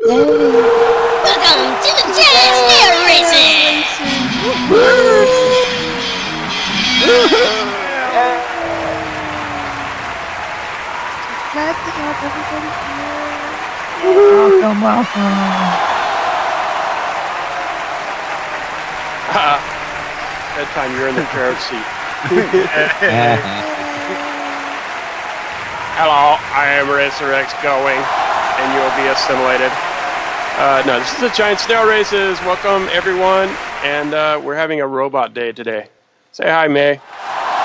Welcome to the Giant Snail Racing! Glad to have everybody here. Welcome. That time you're in the chair seat. Hello, I am RacerX Gullwing, and you'll be assimilated. No, this is the Giant Snail Races. Welcome, everyone, and we're having a robot day today. Say hi, May.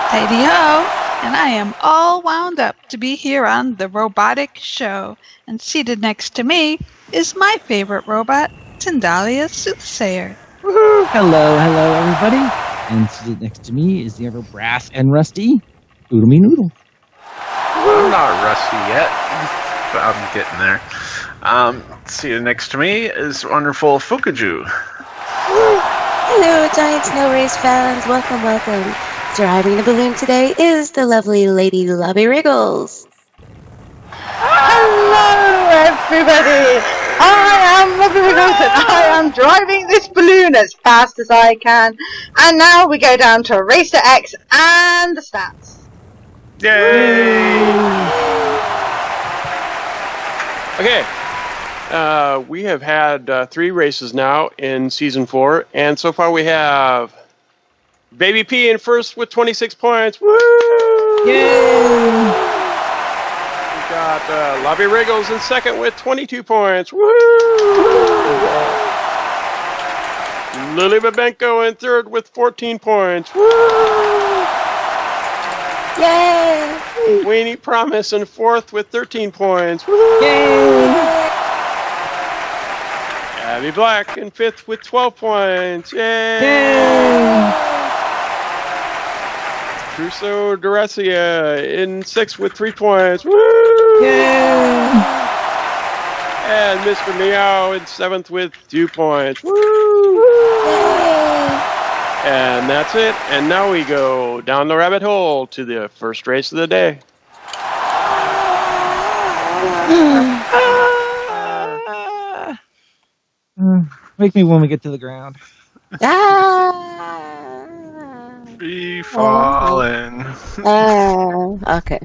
Hey-de-ho, and I am all wound up to be here on the robotic show, and seated next to me is my favorite robot, Tindallia Soothsayer. Woohoo! Hello, everybody. And seated next to me is the ever brass and rusty Oodlemi Noodle. I'm not rusty yet, but I'm getting there. Seated next to me is wonderful Fukuju. Hello, Giant Snail Race fans. Welcome. Driving the balloon today is the lovely Lady Lobbie Riggles. Hello, everybody. I am Lobbie Riggles and I am driving this balloon as fast as I can. And now we go down to RacerX and the stats. Yay! Okay, we have had 3 races now in Season 4, and so far we have Babypea in first with 26 points. Woo! Yay! We got Lobbie Riggles in second with 22 points. Woo! Lulee Babenco in third with 14 points. Woo! Yay! Queenie Promise in fourth with 13 points. Woo! Yay! Abby Black in fifth with 12 points. Yay! Yay! Crusoe Duracia in sixth with 3 points. Woo! Yay! And Mr. Meow in seventh with 2 points. Woo! Yay! And that's it. And now we go down the rabbit hole to the first race of the day. Wake me when we get to the ground. Free falling. Okay.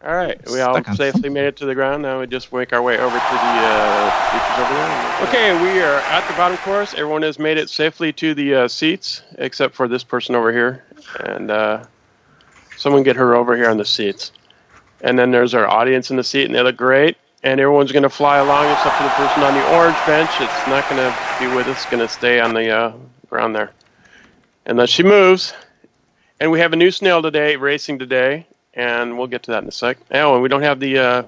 All right, we all Stuck on safely made it to the ground. Now we just make our way over to the features over there. Okay, we are at the bottom course. Everyone has made it safely to the seats, except for this person over here. And someone get her over here on the seats. And then there's our audience in the seat, and they look great. And everyone's going to fly along except for the person on the orange bench. It's not going to be with us. It's going to stay on the ground there. Unless she moves. And we have a new snail today, racing today. And we'll get to that in a sec. Oh, and we don't have the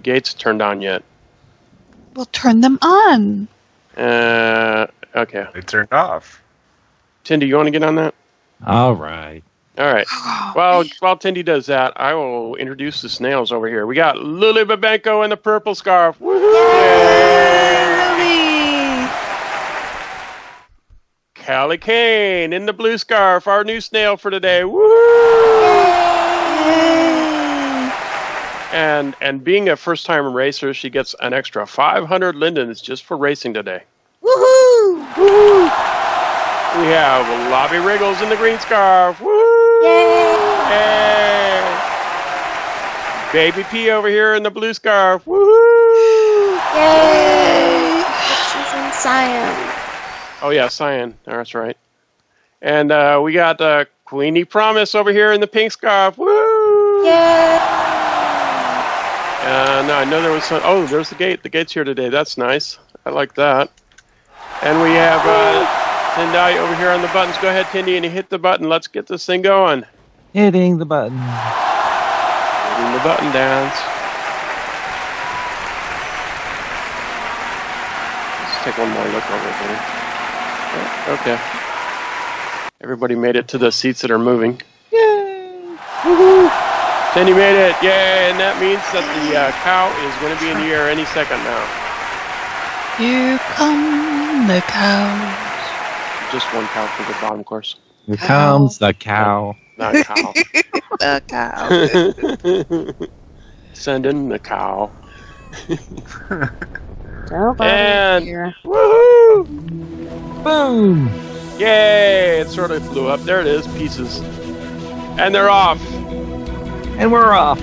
gates turned on yet. We'll turn them on. Okay. They turned off. Tindy, you want to get on that? All right. All right. Well, while Tindy does that, I will introduce the snails over here. We got Lulee Babenco in the purple scarf. Woohoo! Yay! Callie Kane in the blue scarf, our new snail for today. Woo! And being a first-time racer, she gets an extra 500 lindens just for racing today. Woohoo! Woo! We have Lobbie Riggles in the green scarf. Woo! Yay! Yay! Babypea over here in the blue scarf. Woo! Yay! She's in cyan. Oh yeah, cyan. That's right. And we got Queenie Promise over here in the pink scarf. Woo! Yay! No, I know there was some. Oh, there's the gate. The gate's here today. That's nice. I like that. And we have Tindallia over here on the buttons. Go ahead, Tindy, and you hit the button. Let's get this thing going. Hitting the button. Hitting the button dance. Let's take one more look over here. Oh, okay. Everybody made it to the seats that are moving. Yay! Woohoo! Tindy made it. Yay! And that means that the cow is going to be in the air any second now. Here come the cows. Just one cow for the bottom course. Here comes the cow. Not cow. The cow. Send in the cow. Nobody And here. woohoo! Boom! Yay! It sort of blew up. There it is, pieces. And they're off. And we're off.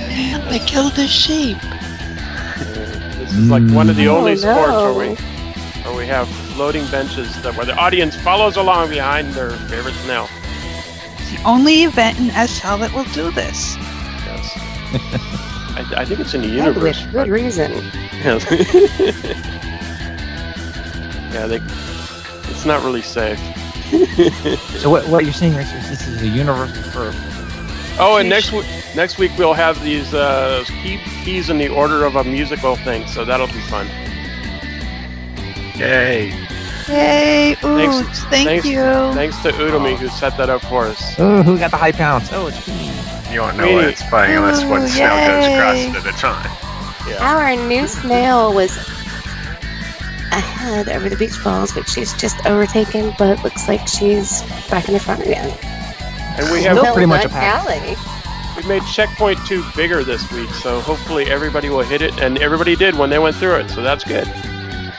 Man, they killed the sheep. This is like one of the only Oh, sports no. where we have floating benches where the audience follows along behind their favorite snail. It's the only event in SL that will do this. Yes. I think it's in the And universe. with good reason. Yes. Yeah, it's not really safe. So what you're saying, Racer, is this is a universal curve. Oh, and next week we'll have these keys in the order of a musical thing, so that'll be fun. Yay. Yay! Ooh, thank you. Thanks to Oodlemi who set that up for us. Oh, who got the high pounds? Oh, it's Queenie. You won't know what it's playing unless one Ooh, snail goes across yay. it at a time. Yeah. Our new snail was ahead over the beach balls, which she's just overtaken, but looks like she's back in the front again. And we have Nope. pretty much a pass. Callie. we made checkpoint 2 bigger this week, so hopefully everybody will hit it, and everybody did when they went through it, so that's good.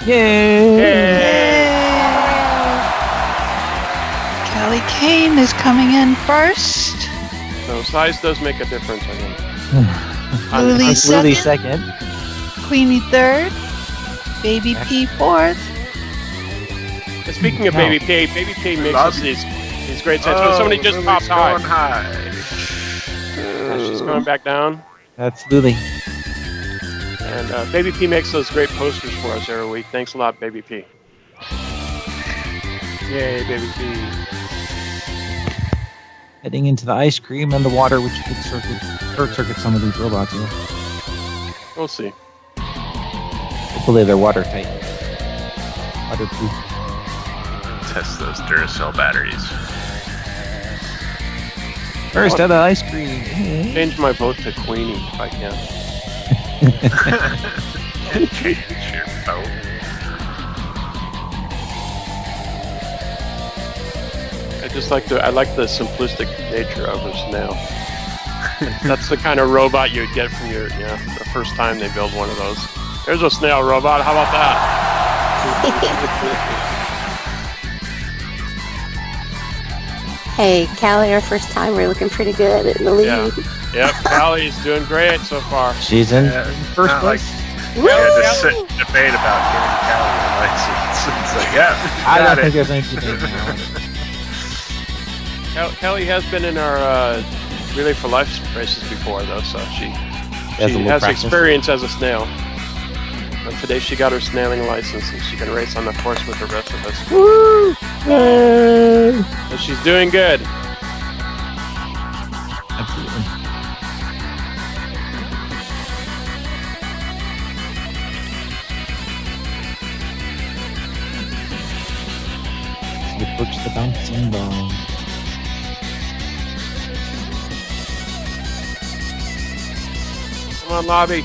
Yay! Callie Kane is coming in first. So size does make a difference, I think. Lulee Lulee second. second. Queenie third. Babypea fourth. And speaking of Wow. Babypea, Babypea makes us Lobbie. these great sets. Oh, somebody just popped going high. high. She's going back down. That's Lulee. And Babypea makes those great posters for us every week. Thanks a lot, Babypea. Yay, Babypea. Heading into the ice cream and the water, which could short circuit some of these robots here. We'll see. Hopefully they're watertight. Waterproof. Test those Duracell batteries. First out of ice cream. Change my vote to Queenie if I can. Change your vote. I like the simplistic nature of a snail. That's the kind of robot you'd get from the first time they build one of those. There's a snail robot, how about that? Hey, Callie, our first time, we're looking pretty good in the lead. Yeah. Yep, Callie's doing great so far. She's in Yeah, first not place. We had to sit and debate about getting Callie a license. It's like, yeah, I got don't it. think there's any debate now. Kelly has been in our Relay for Life races before, though, so she a has little practice. experience as a snail. And today she got her snailing license, and she can race on the course with the rest of us. Woo! Yay! So she's doing good. Absolutely. We approach the bouncing ball. Come on, Lobbie.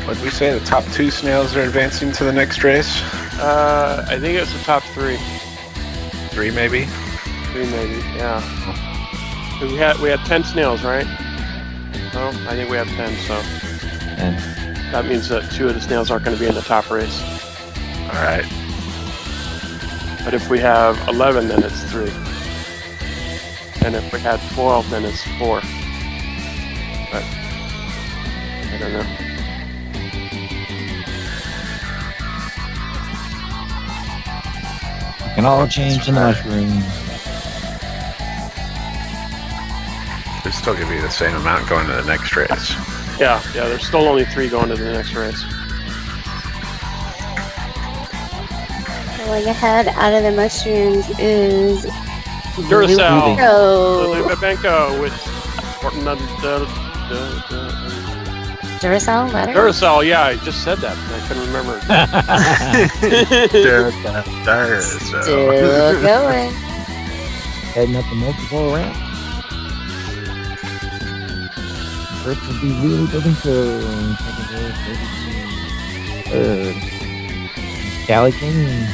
What did we say? The top 2 snails are advancing to the next race? I think it's the top 3. 3 maybe? 3 maybe, yeah. 'Cause we had 10 snails, right? No, I think we have 10, so And that means that 2 of the snails aren't going to be in the top race. Alright. But if we have 11, then it's 3. And if we had 12, then it's 4. But I don't know. it can all change in the mushroom. There's still going to be the same amount going to the next race. Yeah, there's still only 3 going to the next race. Going ahead out of the mushrooms is Duracell. Babenco. Babenco with Duracell letter? Duracell, yeah, I just said that, but I couldn't remember. Still going. Heading up the multiple ramp. First would be really Babenco. Second is Callie King.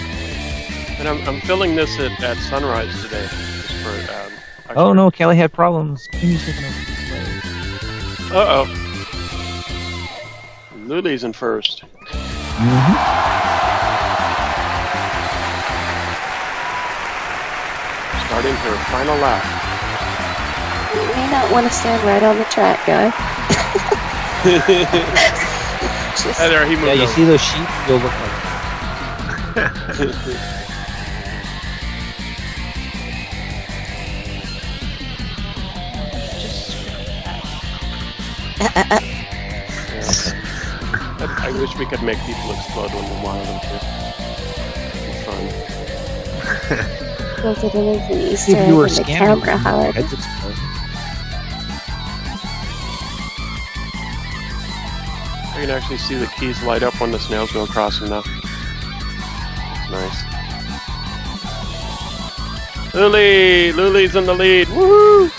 And I'm filling this at sunrise today. Just for, Oh no, Kelly had problems. Queenie's taking over the Uh-oh. Lulee's in first. Mm-hmm. Starting her final lap. You may not want to stand right on the track, guy. There, he moved Yeah, you over. see those sheep? You'll look like I wish we could make people explode when we wanted them to. It'd be fun. Built it in as an Easter if egg you were in the scamming, camera, however. heads explode. You can actually see the keys light up when the snails go across them now. Nice. Lulee! Lulee's in the lead. Woohoo!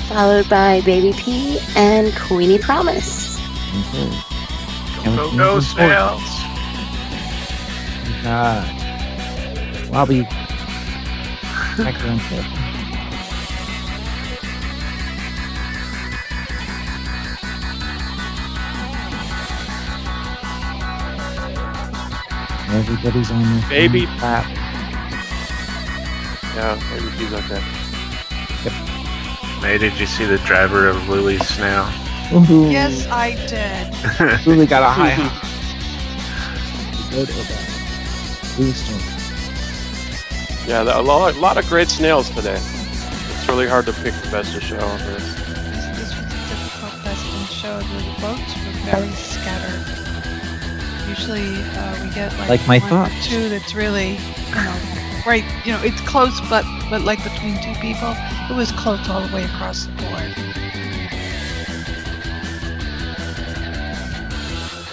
Followed by Babypea and Queenie Promise. Go, Snails! Lobbie. Background clip. Everybody's on their Baby. lap. Yeah, Babypea's okay. May, did you see the driver of Lulee's Snail? Ooh. Yes, I did. Lulee got a high hop. Good or bad? Lulee's turn. Yeah, a lot of great snails today. It's really hard to pick the best to show. But This was a difficult best in show. The votes were very scattered. Usually we get Like my one thoughts. or two that's really, right, it's close, but like between two people, it was close all the way across the board.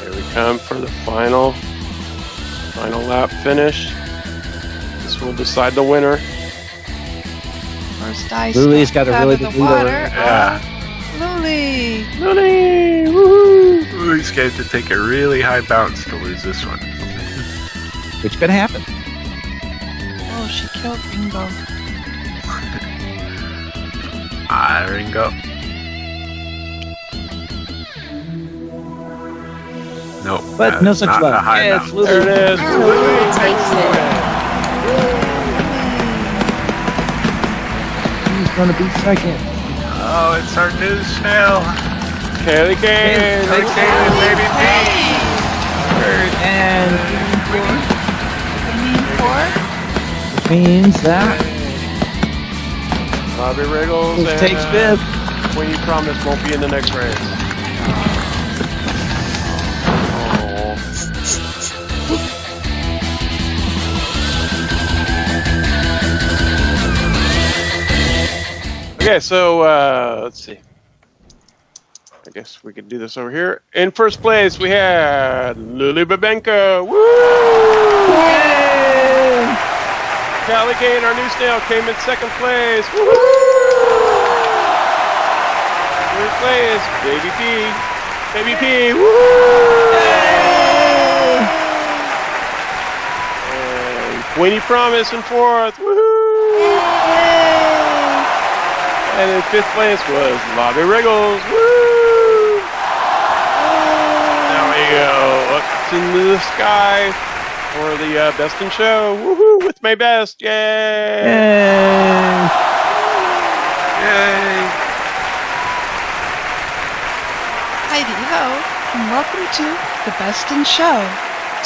here we come for the final lap finish. This will decide the winner. First ice Lulee's got a out really of the good lead over water. her. Yeah. Lulee! Lulee! Woohoo! Lulee's going to take a really high bounce to lose this one. Which could happen. Oh, she killed Ringo. Ringo. Nope. But no such not luck. a high Yeah, bounce. it's Lulee. There it is. Lulee takes it. He's going to be second. Oh, it's our new snail. Kaylee Kane! Hey, Kane, Babypea. And Four? which means that Lobbie Riggles Riggles and takes fifth. Queenie Promise won't be in the next race. Okay, so let's see. I guess we could do this over here. In first place, we had Lulee Babenco. Woo! Callie Kane, our new snail, came in second place. Woo! Third place, Babypea. Babypea. Woo! And Queenie Promise in fourth. Woohoo! And in fifth place was Lobbie Riggles. Woo! There we go. Up into the sky for the best in show. Woohoo! With my best. Yay! Yay! Yay. Heidi-ho, and welcome to The Best in Show.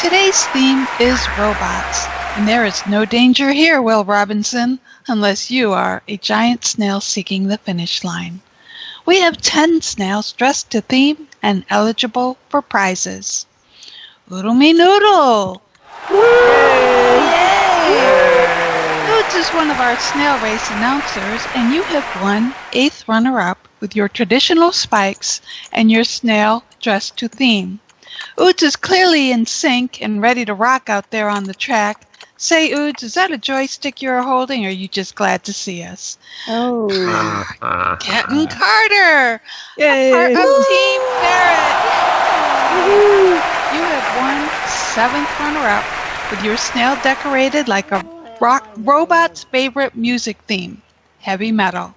Today's theme is robots, and there is no danger here, Will Robinson, unless you are a giant snail seeking the finish line. We have 10 snails dressed to theme and eligible for prizes. Oodlemi Noodle! Oods is one of our snail race announcers, and you have won 8th runner-up with your traditional spikes and your snail dressed to theme. Oods is clearly in sync and ready to rock out there on the track. Say, Oods, is that a joystick you're holding, or are you just glad to see us? Oh. Catten Carter! Yay! A part of Team Barrett! You have won 7th runner-up with your snail decorated like a robot's favorite music theme, heavy metal.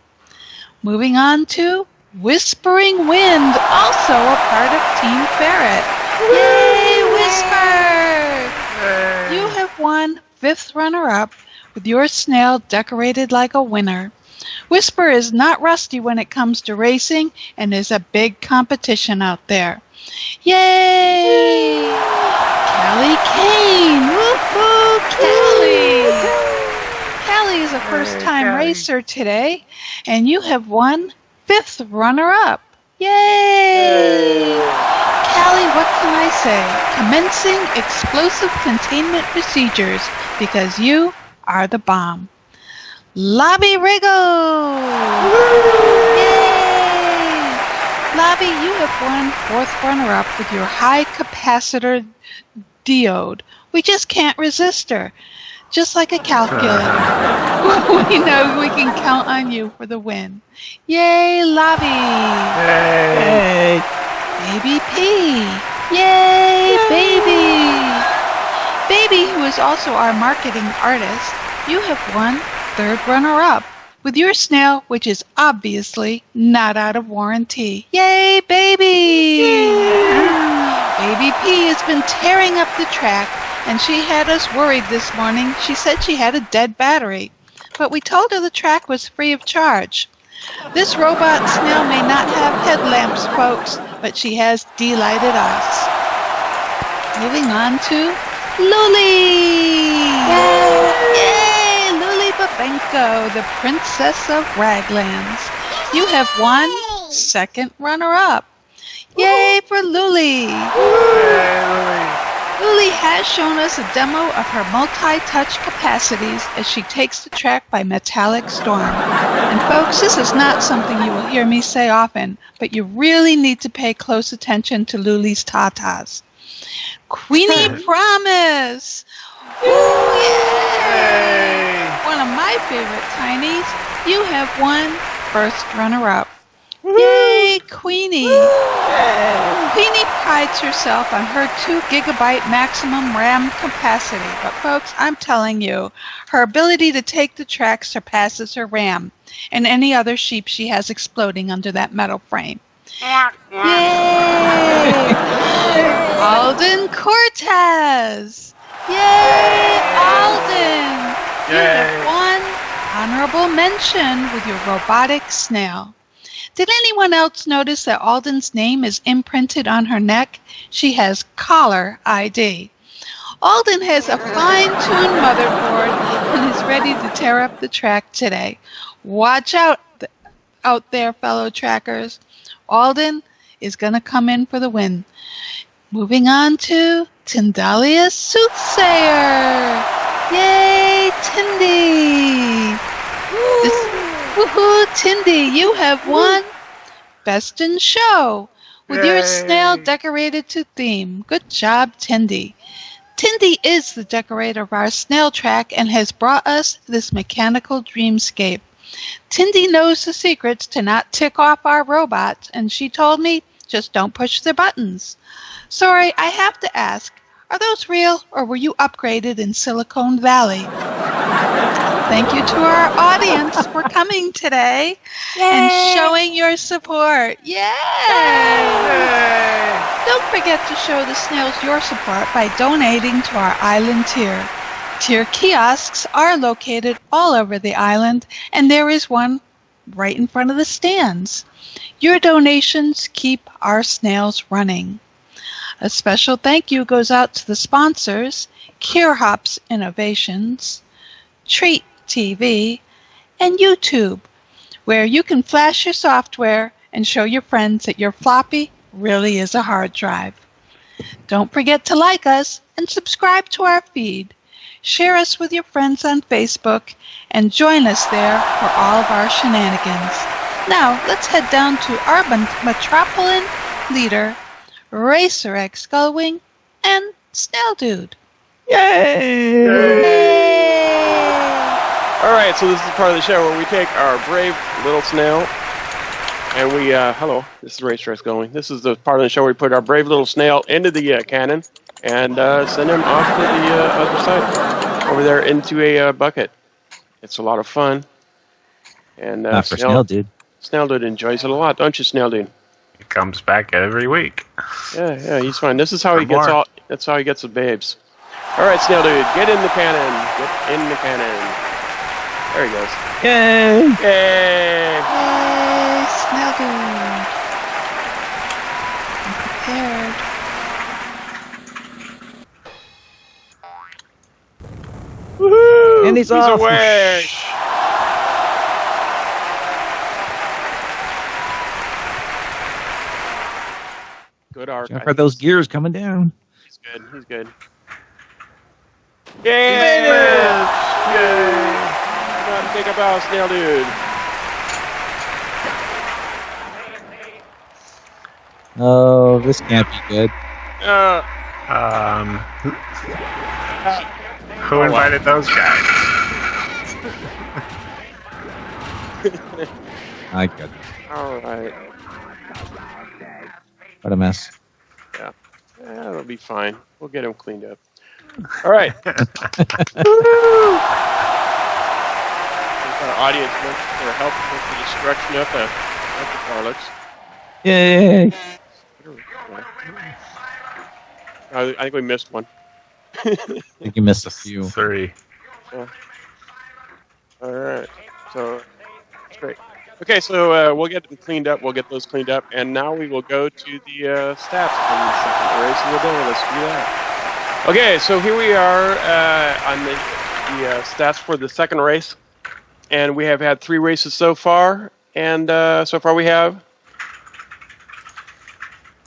Moving on to Whispering Wind, also a part of Team Ferret. Yay, Whisper! You have won 5th runner-up with your snail decorated like a winner. Whisper is not rusty when it comes to racing and is a big competition out there. Yay! Callie Kane! Woohoo, Callie! Callie is a first-time racer today, and you have won 5th runner-up. Yay! Callie, what can I say? Commencing explosive containment procedures because you are the bomb. Lobbie Riggles! Yay! Lobbie, you have won 4th runner-up with your high capacitor diode. We just can't resist her. Just like a calculator. We know we can count on you for the win. Yay, Lobbie! Yay! Babypea! Yay, Baby! Baby, who is also our marketing artist, you have won 3rd runner-up with your snail, which is obviously not out of warranty. Yay, Baby! Babypea has been tearing up the track, and she had us worried this morning. She said she had a dead battery, but we told her the track was free of charge. This robot snail may not have headlamps, folks, but she has delighted us. Moving on to Lulee! Yay! Lulee Babenco, the Princess of Raglands. You have won 2nd runner-up. Yay for Lulee! Lulee has shown us a demo of her multi-touch capacities as she takes the track by metallic storm. And folks, this is not something you will hear me say often, but you really need to pay close attention to Lulee's tatas. Queenie Promise! Ooh, yay! One of my favorite tinies, you have won 1st runner-up. Yay, Queenie! Queenie prides herself on her 2 gigabyte maximum RAM capacity, but folks, I'm telling you, her ability to take the track surpasses her RAM and any other sheep she has exploding under that metal frame. Yay! Alden Cortes! Yay, Alden! You have won honorable mention with your robotic snail. Did anyone else notice that Alden's name is imprinted on her neck? She has collar ID. Alden has a fine-tuned motherboard and is ready to tear up the track today. Watch out there, fellow trackers. Alden is going to come in for the win. Moving on to Tindallia Soothsayer. Yay, Tindy! Woohoo, Tindy, you have won Best in Show with your snail decorated to theme. Good job, Tindy. Tindy is the decorator of our snail track and has brought us this mechanical dreamscape. Tindy knows the secrets to not tick off our robots, and she told me, just don't push the buttons. Sorry, I have to ask, are those real or were you upgraded in Silicon Valley? Thank you to our audience for coming today and showing your support. Yay! Don't forget to show the snails your support by donating to our island tier. Tier kiosks are located all over the island, and there is one right in front of the stands. Your donations keep our snails running. A special thank you goes out to the sponsors, Kierhops Innovations, Treat TV, and YouTube, where you can flash your software and show your friends that your floppy really is a hard drive. Don't forget to like us and subscribe to our feed. Share us with your friends on Facebook and join us there for all of our shenanigans. Now, let's head down to our Metropolitan leader, RacerX Gullwing, and Snail Dude. Yay! All right, so this is part of the show where we take our brave little snail And we, hello, this is RacerX going. This is the part of the show where we put our brave little snail into the cannon and send him off to the other side, over there into a bucket. It's a lot of fun. And Not for Snail Dude. Snail Dude enjoys it a lot, don't you, Snail Dude? He comes back every week. Yeah, he's fine. This is how he gets all. That's how he gets the babes. All right, Snail Dude, get in the cannon. Get in the cannon. There he goes. Yay! Yay! Yay, Snail Dude. I'm prepared. Woohoo! And he's off. away. Good arc. For those gears coming down. He's good. He's good. Yay! Yay! Come on, take a bow, Snail Dude. Oh, this can't be good. Who invited those guys? I got it. All right. What a mess. Yeah, that'll be fine. We'll get him cleaned up. All right. Our audience wants for help with the destruction of the garlics. Yay! I think we missed one. I think you missed a few. 3. Yeah. All right. So that's great. Okay, so we'll get them cleaned up. We'll get those cleaned up, and now we will go to the stats for the second race of the day. Let's do that. Okay, so here we are on the stats for the second race, and we have had 3 races so far, and so far we have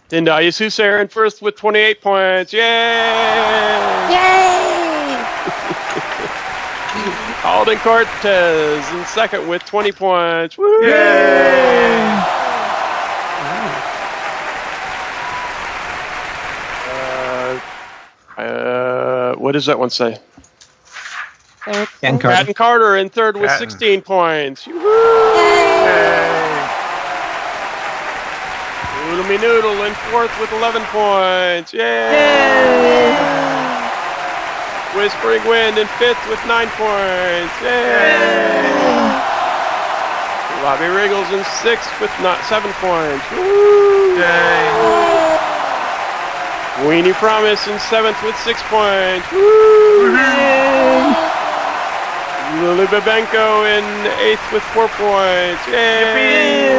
Tindallia Soothsayer in first with 28 points. Yay! Yay! Alden Cortes in second with 20 points. Woo! Yay! What does that one say? Catten Catten Carter in third with 16 points. Oodlemi Noodle in fourth with 11 points. Yay! Whispering Wind in fifth with 9 points. Yay! Lobbie Riggles in sixth with 7 points. Woo! Yay! Queenie Promise in seventh with 6 points. Woo! Lulee Babenco in eighth with 4 points. Yay!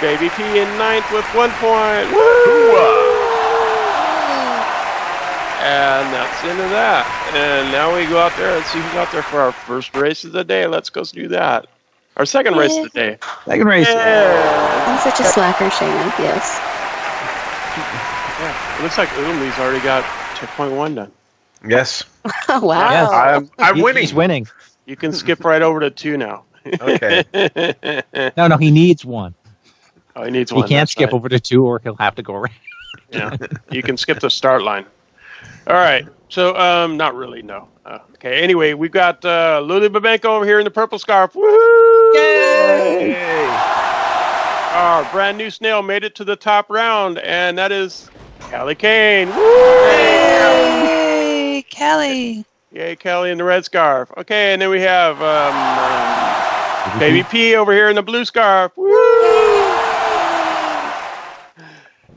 Babypea in ninth with 1 point. Woo! And that's the end of that. And now we go out there and see who's out there for our first race of the day. Let's go do that. Our second race of the day. Second race. Yeah. I'm such a slacker, Shayna. Yes. Yeah. It looks like Oodlemi's already got 2.1 done. Yes. Wow. Yes. I'm winning. He's winning. You can skip right over to 2 now. Okay. No, he needs 1. Oh, he needs He 1. can't That's skip right. over to 2 or he'll have to go around. Yeah. You can skip the start line. All right. So, not really, no. Okay. Anyway, we've got Lulee Babenco over here in the purple scarf. Woohoo! Yay! Our brand new snail made it to the top round, and that is Kane. Woo! Yay, Kelly. Yay, Kelly in the red scarf. Okay, and then we have Babypea over here in the blue scarf. Woo!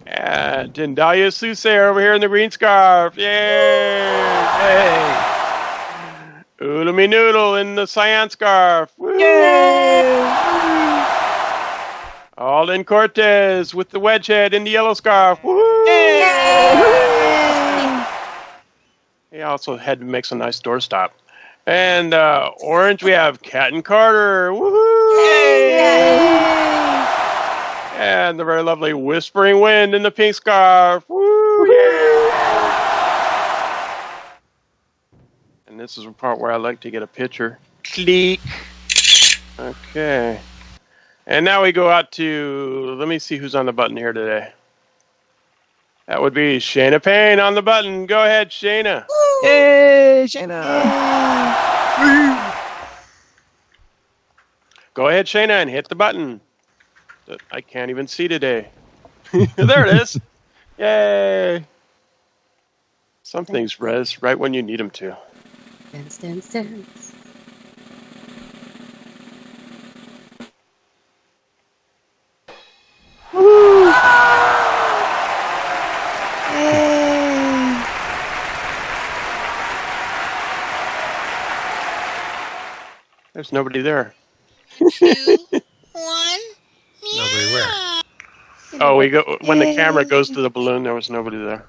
And Tindallia Soothsayer over here in the green scarf. Yay! Oodlemi Noodle in the cyan scarf. Woo! Alden Cortes with the wedge head in the yellow scarf. Woo! He also had to make some nice doorstop. And orange, we have Catten Carter. Woo! And the very lovely Whispering Wind in the pink scarf. Woo! And this is the part where I like to get a picture. Click. Okay. And now we go out to, let me see who's on the button here today. That would be Shayna Payne on the button. Go ahead, Shayna. Yay, Shayna! Go ahead, Shayna, and hit the button. I can't even see today. There it is. Yay. Some things res right when you need them to. Dance, dance, dance. Woo! Yay! There's nobody there. 2, 1. Nobody where? Oh, we go when the camera goes to the balloon. There was nobody there.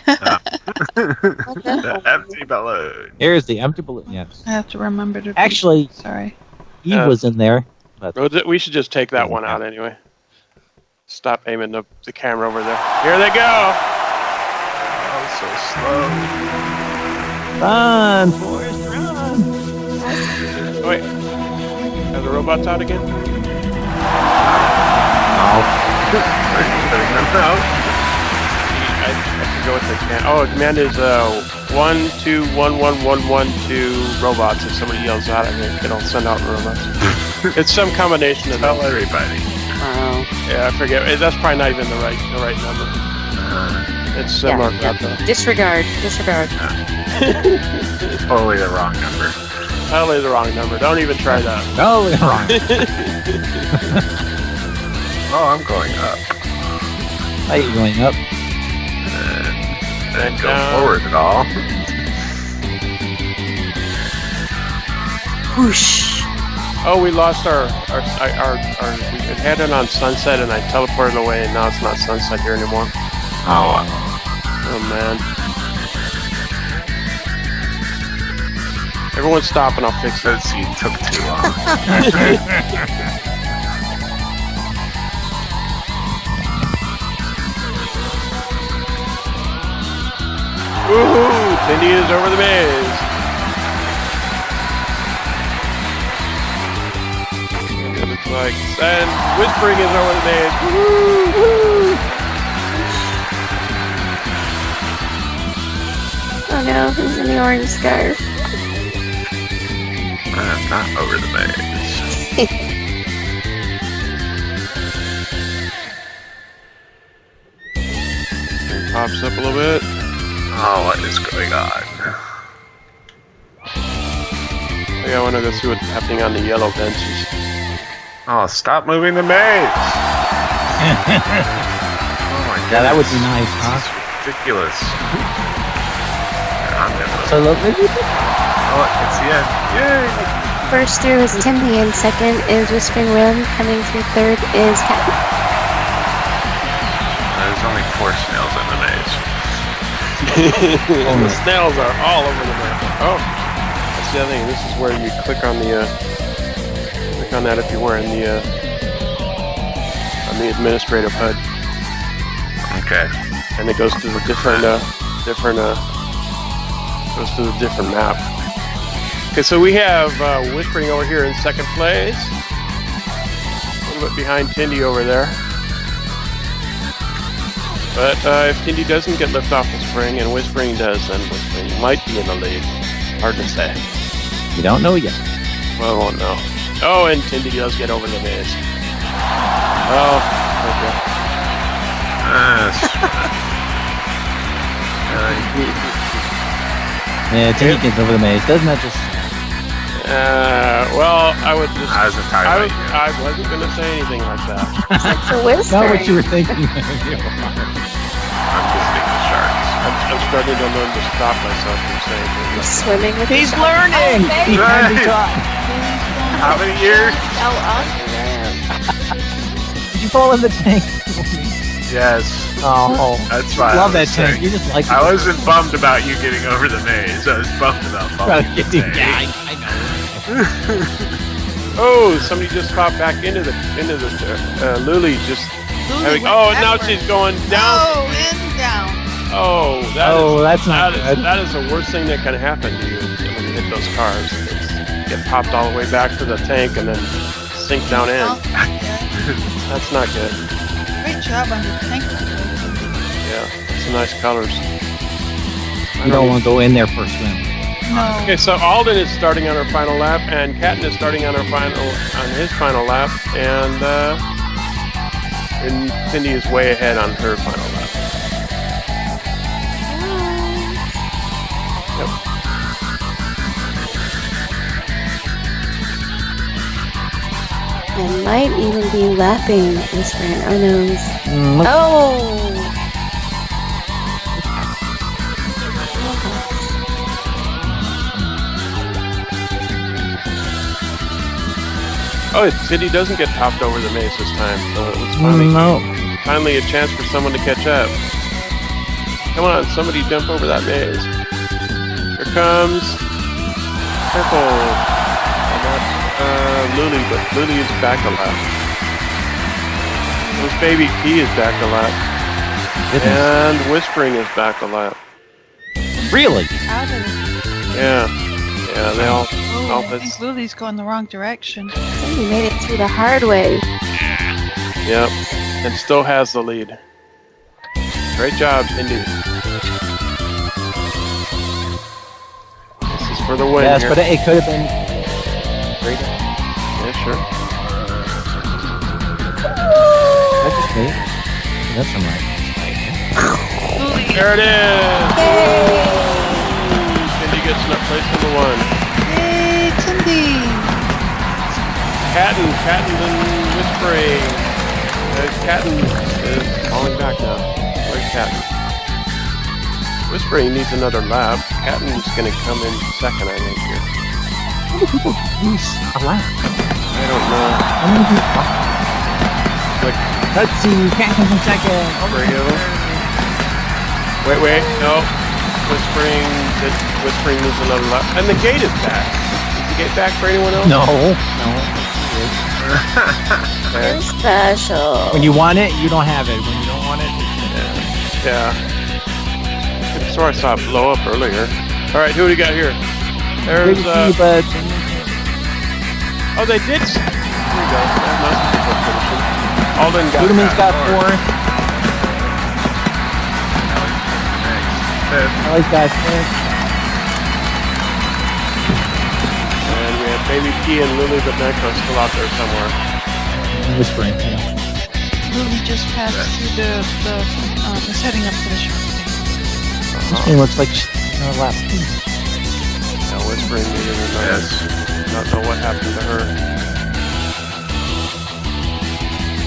The empty balloon. Here's the empty balloon. Yes. I have to remember to. Actually, Sorry. Eve was in there. But We should just take that one out anyway. Stop aiming the camera over there. Here they go. Oh, so slow. run, Forrest, run! Wait. Are the robots out again? I have to go with the command. Oh, the command is 1 2 1 1 1 1 2 robots. If somebody yells out at me, it'll send out robots. It's some combination of Tell everybody. Wow. Yeah, I forget. That's probably not even the right number. It's similar to that though. Disregard. Totally the wrong number. Totally the wrong number. Don't even try that. No, wrong. Oh, I'm going up. Why are you going up? And go forward at all. Whoosh. Oh, we lost our we had it on sunset and I teleported away and now it's not sunset here anymore. Oh, Oh man. Everyone stop and I'll fix it. this scene took too long. Woohoo! Tindy is over the maze. It looks like. And Whispering is over the maze. Woo! Oh no, who's in the orange scarf? I'm not over the maze. It pops up a little bit. Oh, what is going on? I want to go see what's happening on the yellow benches. Oh, stop moving the maze! Oh my god. Yeah, that would be nice, huh? This is ridiculous. I'm gonna... So lovely. Oh, it's the end. Yay! First through is Tindy, and second is Whispering Wind. Coming through third is Catten. There's only 4 snails in the maze. And the snails are all over the map. Oh, that's the other thing. This is where you click on that if you were in the on the administrative HUD, Okay. and it goes to the different goes to the different map. Okay, so we have Whispering over here in second place, a little bit behind Tindy over there. But if Tindy doesn't get lift off the spring and Whispering does, then Whispering might be in the lead. Hard to say. You don't know yet. Well, I won't know. Oh, and Tindy does get over the maze. Oh, okay. Yeah, Tindy gets over the maze. Doesn't that just... Well, I would just... I wasn't talking about you. I wasn't going to say anything like that. It's a Whispering. Not what you were thinking. I'm visiting the sharks. I'm starting to learn to stop myself from saying things. Swimming with He's the shark. learning. Oh, He baby. can be taught. How many years? How awesome I am. Did you fall in the tank? Yes. Oh, That's why. love I that was tank. saying. You just like I wasn't bummed about you getting over the maze. I was bummed about falling in the tank. Yeah, I know. Oh, somebody just popped back into the Lulee just having, went now backward. she's going down. Oh, and down. Oh, that's not good. That is the worst thing that can happen to you when you hit those cars. Get popped all the way back to the tank and then sink down in. Oh, yeah. That's not good. Great job on the tank. Yeah, some nice colors. You don't want to go in there for a swim. No. Okay, so Alden is starting on her final lap, and Catten is starting on his final lap, and Cindy is way ahead on her final lap. Yep. And might even be lapping Whispering. Oh no. Oh! Oh, Cindy doesn't get topped over the maze this time, so it's finally a chance for someone to catch up. Come on, somebody jump over that maze. Here comes Purple. Lulee, but Lulee is back a lap. This Babypea is back a lap. And Whispering is back a lap. Really? Alden. Yeah, they all... Oh, I think Lulee's going the wrong direction. Cindy made it through the hard way. Yep, and still has the lead. Great job, Cindy. This is for the win. Yes, here. but it could have been great. Yeah, sure. That's just great. That's some right. Lulee. There it is! Yay! Cindy gets place number 1. Yay, Cindy. Catten and Whispering. Catten is falling back now. Where's Catten? Whispering needs another lap. Catten's going to come in second, I think, here. How many people use a lap? I don't know. How many people? Like, Let's see, Cat comes in second. there you go. Wait, no. Whispering needs another lap. And the gate is back. Is the gate back for anyone else? No. Okay. You're special. When you want it, you don't have it. When you don't want it, Yeah. I swear I saw it blow up earlier. Alright, who do we got here? There's, but oh, they did. Here we go. Most people finishing. Alden got Oodlemi's got 4. Alex got 6. And we have Babypea and Lulee, but Necro's still out there somewhere. Whispering. Yeah. Lulee just passed through is heading up to the shop. Whispering looks like she's on a lap. Yeah, Whispering needed another. Not know what happened to her.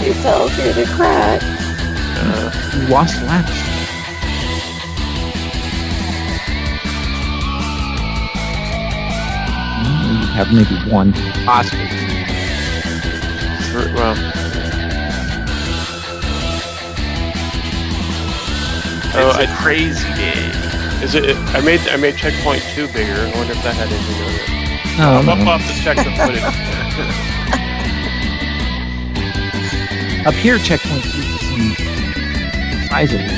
You fell through the crack. You lost laps. You have maybe 1, possibly 2. Well. It's a crazy day. Is it? I made checkpoint 2 bigger. I wonder if that had anything to do with it. No, I'll have to check the footage. Up here, checkpoint 2 seems sizable.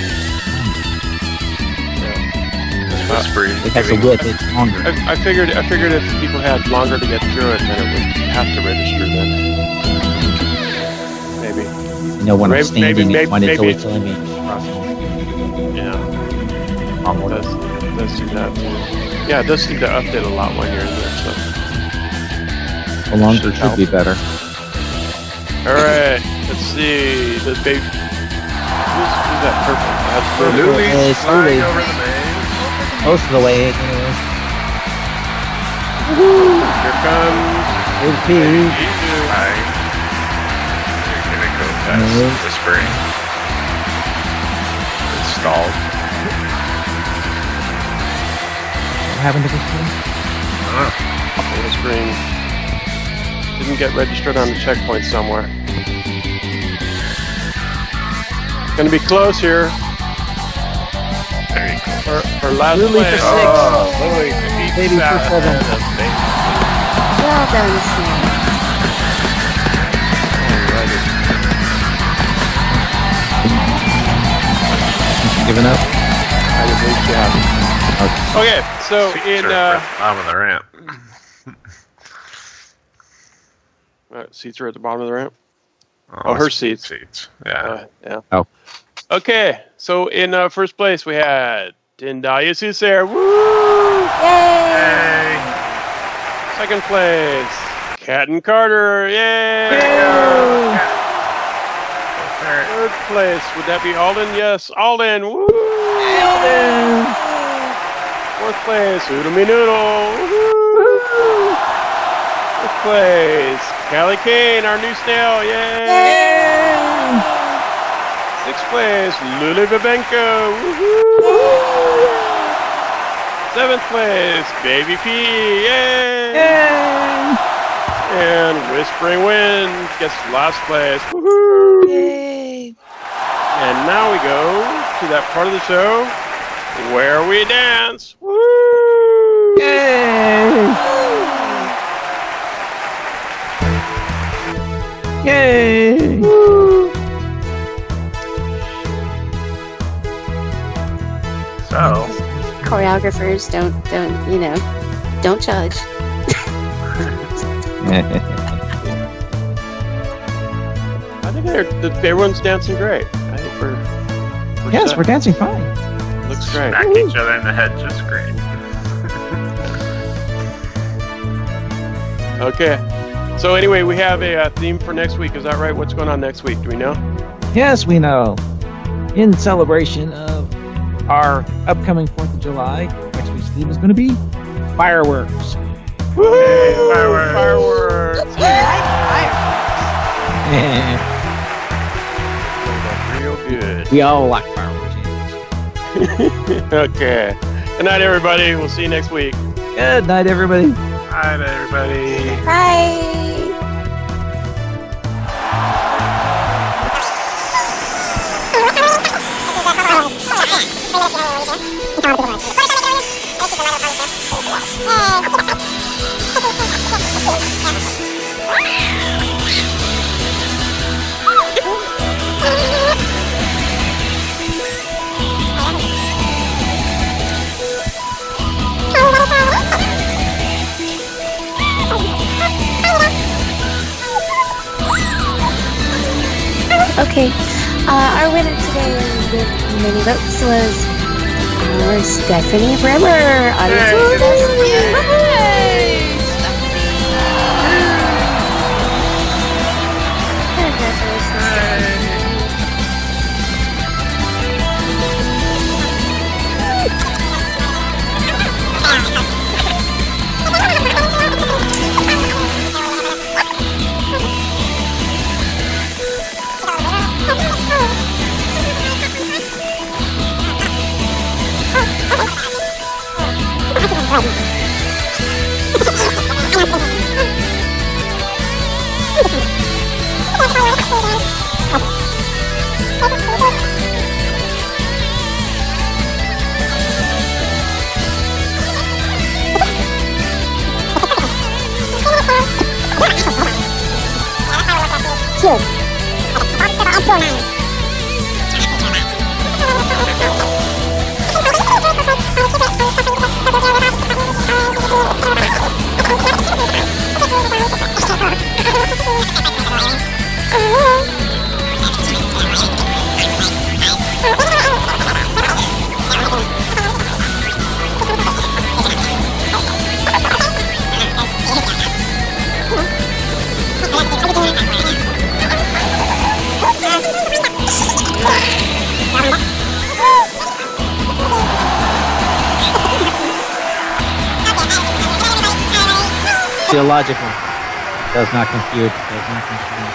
Whispering. It has a width, it's longer. I figured if people had longer to get through it, then it would have to register then. Maybe. You know, when I'm standing, maybe, it wanted to maybe. always telling me. Yeah. It does do that too. Yeah, it does seem to update a lot when you're in there, so. The longer should be better. Alright, let's see. Who's that purple? That's purple. Lulee's It's flying Lulee. over the maze. Most of the way, anyways. Here comes Babypea. Hi. You're gonna go past Whispering. It's stalled. What happened to this one? Whispering. Didn't get registered on the checkpoint somewhere. Gonna be close here. Very close. For last Lulee place. for 6. Lulee beats Baby for that. 7. Well done, Snail. Giving up? I believe she has. Okay, so in bottom of the ramp. seats are at the bottom of the ramp. Oh, her seats. Yeah. Yeah. Oh. Okay, so in first place we had Tindallia Soothsayer. Woo! Yay! Second place, Catten Carter. Yay! Third place, would that be Alden? Yes, Alden. Woo! Alden! Fourth place, Oodlemi Noodle. Woo! Fifth place, Kane, our new snail. Yay! Sixth place, Lulee Babenco. Woo-hoo! Seventh place, Babypea. Yay! And Whispering Wind gets last place. Woohoo! Yay! And now we go to that part of the show where we dance. Woo! Yay! Yay! So, Choreographers don't judge. I think everyone's dancing great. I think we're Yes, set. we're dancing fine. Looks great. smack each other in the head just great. Okay. So anyway, we have a theme for next week. Is that right? What's going on next week? Do we know? Yes, we know. In celebration of our upcoming 4th of July, next week's theme is going to be fireworks. Woo! Fireworks. Fireworks! Real good. We all like fireworks. Okay. Good night, everybody. We'll see you next week. Good night, everybody. Hi, everybody. Bye. Okay, our winner today with many votes was Stephanie Bremer. Theological. Does not compute. Does not compute.